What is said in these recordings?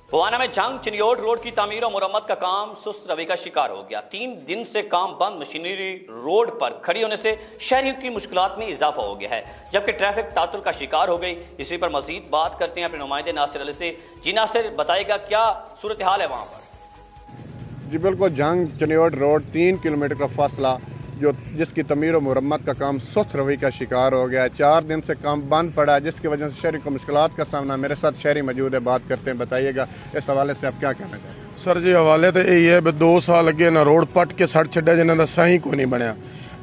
गोवाना में जंग चिनियोट रोड की तामीर और मुरम्मत का काम सुस्त रवि का शिकार हो गया। 3 दिन से काम बंद मशीनरी रोड पर खड़ी होने से शहरियों की मुश्किलात में इजाफा हो गया है, जबकि ट्रैफिक तातुल का शिकार हो गई। इसी पर मजीद बात करते हैं अपने नुमाइंदे नासिर अली से। जी नासिर, बताएगा क्या सूरत हाल है वहाँ पर? जी बिल्कुल, जंग चिनियोट रोड 3 किलोमीटर का फासला जिसकी तमीर और मुरम्मत का काम सुस्त रवि का शिकार हो गया है। 4 दिन से काम बंद पड़ा है, जिसकी वजह से शहरी को मुश्किलात का सामना। मेरे साथ शहरी मौजूद है, बात करते हैं। बताइएगा इस हवाले से आप क्या कहना चाहते हैं? सर जी, हवाले तो यही है भी 2 साल अगे ना रोड पट के सड़ छड्या, जिन्हों का सही को नहीं बनया।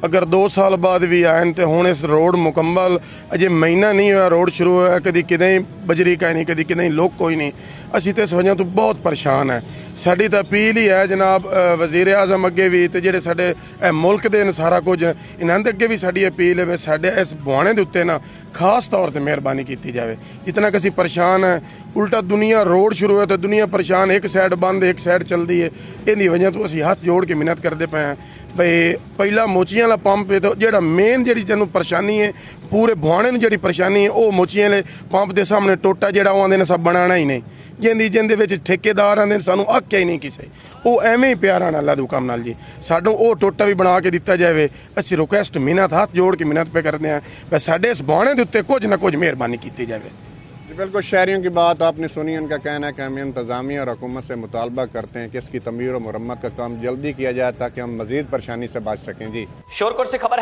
अगर 2 साल बाद भी आए तो हुण इस रोड मुकम्मल अजे महीना नहीं हुआ, रोड शुरू होया, कभी कितें बजरी का नहीं, कभी कितें लोक कोई नहीं। असीं तो इस वजह तो बहुत परेशान है। साडी तो अपील ही है जनाब वजीर आजम अगे भी तो जेडे साडे मुल्क दे सारा कुछ इन्हां दे अगे भी साडी अपील है भी साडे इस बुआणे दे उत्ते ना खास तौर पर मेहरबानी की जाए। इतना कि असीं परेशान है, उल्टा दुनिया रोड शुरू है तो दुनिया परेशान, एक साइड बंद एक साइड चलती है। इहदी वजह तो असीं हाथ जोड़ के मिन्नत करते पे हैं भाई पहला मोचियां वाला पंप है तो जेड़ा मेन जी तेन परेशानी है पूरे बुआणे नूं जी परेशानी है वो मोचियां वाले पंप के सामने टोटा जेड़ा आंदे ने सब बनाना ही नहीं, जिंदे ठेकेदार आंदे सानू आख्या ही नहीं किसी, वो एवें ही प्यार आना अल्लाह दे हुकम नाल जी। सानू वो टोटा भी बना के दिता जाए। असीं रिक्वेस्ट मिन्नत हाथ जोड़ के मिन्नत पे करते हैं भाई साडे इस बुआणे दे उत्ते कुछ ना कुछ मेहरबानी की जाए। बिल्कुल, शहरियों की बात आपने सुनी। उनका कहना है कि हम इंतज़ामिया और हुकूमत से मुतालबा करते हैं कि इसकी तमीर और मुरम्मत का काम जल्दी किया जाए ताकि हम मज़ीद परेशानी से बच सकें। जी शोरकोट से खबर है।